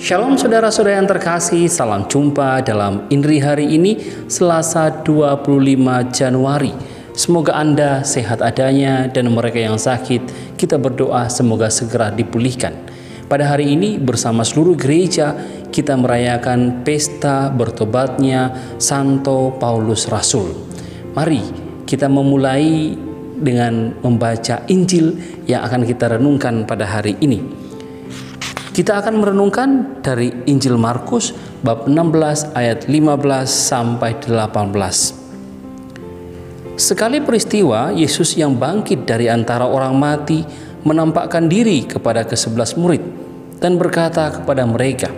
Shalom saudara-saudara yang terkasih, salam jumpa dalam Inri hari ini, Selasa 25 Januari. Semoga Anda sehat adanya dan mereka yang sakit, kita berdoa semoga segera dipulihkan. Pada hari ini bersama seluruh gereja, kita merayakan pesta bertobatnya Santo Paulus Rasul. Mari kita memulai dengan membaca Injil yang akan kita renungkan pada hari ini. Kita akan merenungkan dari Injil Markus bab 16 ayat 15 sampai 18. Sekali peristiwa Yesus yang bangkit dari antara orang mati menampakkan diri kepada ke-11 murid dan berkata kepada mereka,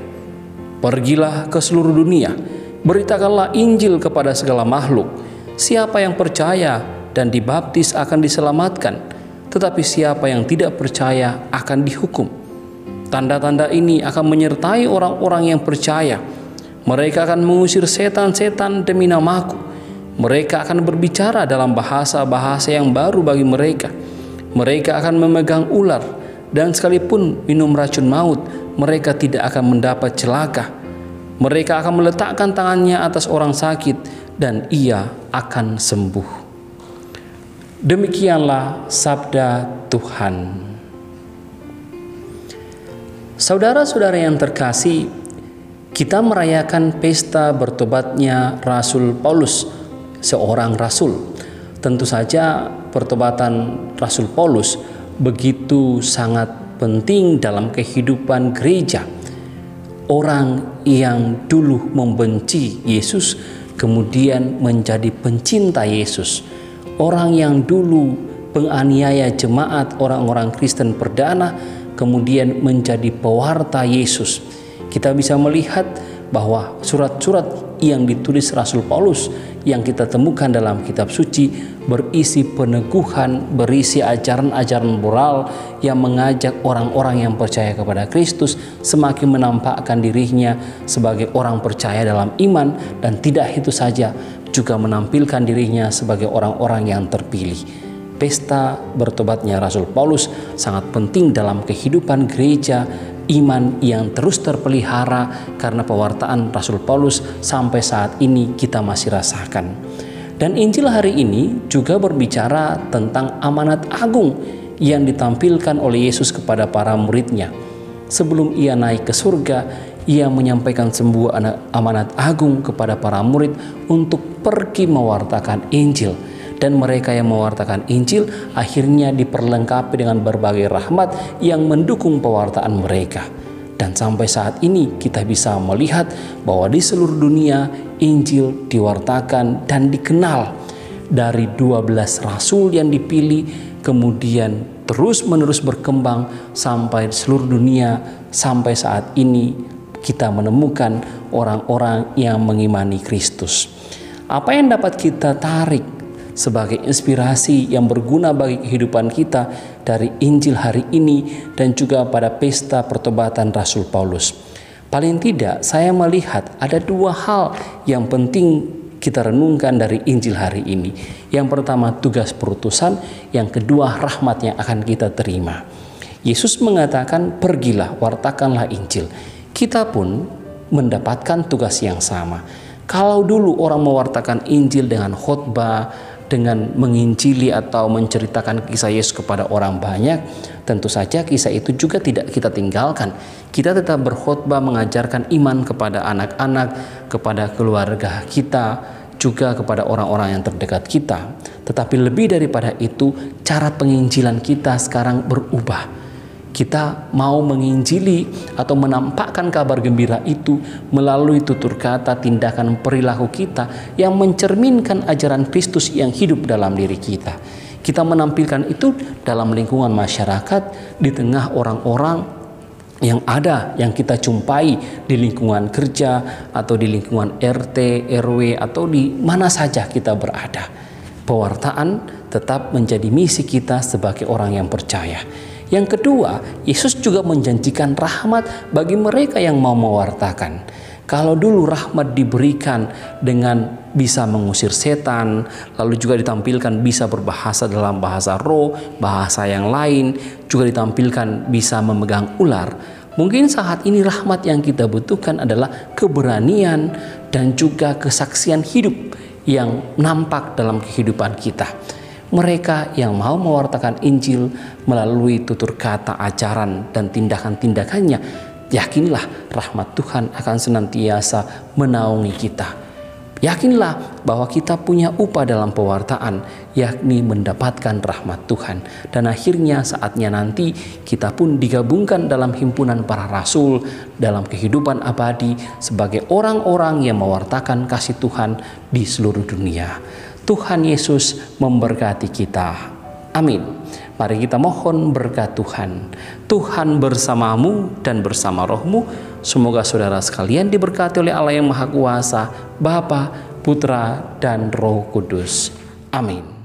"Pergilah ke seluruh dunia, beritakanlah Injil kepada segala makhluk. Siapa yang percaya dan dibaptis akan diselamatkan, tetapi siapa yang tidak percaya akan dihukum. Tanda-tanda ini akan menyertai orang-orang yang percaya. Mereka akan mengusir setan-setan demi namaku. Mereka akan berbicara dalam bahasa-bahasa yang baru bagi mereka. Mereka akan memegang ular, dan sekalipun minum racun maut, mereka tidak akan mendapat celaka. Mereka akan meletakkan tangannya atas orang sakit, dan ia akan sembuh." Demikianlah sabda Tuhan. Saudara-saudara yang terkasih, kita merayakan pesta bertobatnya Rasul Paulus, seorang rasul. Tentu saja pertobatan Rasul Paulus begitu sangat penting dalam kehidupan gereja. Orang yang dulu membenci Yesus kemudian menjadi pencinta Yesus. Orang yang dulu penganiaya jemaat orang-orang Kristen perdana kemudian menjadi pewarta Yesus. Kita bisa melihat bahwa surat-surat yang ditulis Rasul Paulus yang kita temukan dalam kitab suci berisi peneguhan, berisi ajaran-ajaran moral yang mengajak orang-orang yang percaya kepada Kristus semakin menampakkan dirinya sebagai orang percaya dalam iman, dan tidak itu saja, juga menampilkan dirinya sebagai orang-orang yang terpilih. Pesta bertobatnya Rasul Paulus sangat penting dalam kehidupan gereja, iman yang terus terpelihara karena pewartaan Rasul Paulus sampai saat ini kita masih rasakan. Dan Injil hari ini juga berbicara tentang amanat agung yang ditampilkan oleh Yesus kepada para muridnya. Sebelum ia naik ke surga, ia menyampaikan sebuah amanat agung kepada para murid untuk pergi mewartakan Injil. Dan mereka yang mewartakan Injil akhirnya diperlengkapi dengan berbagai rahmat yang mendukung pewartaan mereka. Dan sampai saat ini kita bisa melihat bahwa di seluruh dunia Injil diwartakan dan dikenal. Dari 12 rasul yang dipilih kemudian terus-menerus berkembang sampai seluruh dunia. Sampai saat ini kita menemukan orang-orang yang mengimani Kristus. Apa yang dapat kita tarik sebagai inspirasi yang berguna bagi kehidupan kita dari Injil hari ini dan juga pada pesta pertobatan Rasul Paulus? Paling tidak saya melihat ada dua hal yang penting kita renungkan dari Injil hari ini. Yang pertama tugas perutusan, yang kedua rahmat yang akan kita terima. Yesus mengatakan, "Pergilah, wartakanlah Injil." Kita pun mendapatkan tugas yang sama. Kalau dulu orang mewartakan Injil dengan khotbah, dengan menginjili atau menceritakan kisah Yesus kepada orang banyak, tentu saja kisah itu juga tidak kita tinggalkan. Kita tetap berkhotbah mengajarkan iman kepada anak-anak, kepada keluarga kita, juga kepada orang-orang yang terdekat kita. Tetapi lebih daripada itu, cara penginjilan kita sekarang berubah. Kita mau menginjili atau menampakkan kabar gembira itu melalui tutur kata, tindakan, perilaku kita yang mencerminkan ajaran Kristus yang hidup dalam diri kita. Kita menampilkan itu dalam lingkungan masyarakat, di tengah orang-orang yang ada, yang kita jumpai di lingkungan kerja atau di lingkungan RT, RW, atau di mana saja kita berada. Pewartaan tetap menjadi misi kita sebagai orang yang percaya. Yang kedua, Yesus juga menjanjikan rahmat bagi mereka yang mau mewartakan. Kalau dulu rahmat diberikan dengan bisa mengusir setan, lalu juga ditampilkan bisa berbahasa dalam bahasa roh, bahasa yang lain, juga ditampilkan bisa memegang ular. Mungkin saat ini rahmat yang kita butuhkan adalah keberanian dan juga kesaksian hidup yang nampak dalam kehidupan kita. Mereka yang mau mewartakan Injil melalui tutur kata, ajaran, dan tindakan-tindakannya, yakinlah rahmat Tuhan akan senantiasa menaungi kita. Yakinlah bahwa kita punya upah dalam pewartaan, yakni mendapatkan rahmat Tuhan. Dan akhirnya saatnya nanti kita pun digabungkan dalam himpunan para rasul dalam kehidupan abadi sebagai orang-orang yang mewartakan kasih Tuhan di seluruh dunia. Tuhan Yesus memberkati kita. Amin. Mari kita mohon berkat Tuhan. Tuhan bersamamu dan bersama rohmu. Semoga saudara sekalian diberkati oleh Allah yang Maha Kuasa, Bapa, Putra, dan Roh Kudus. Amin.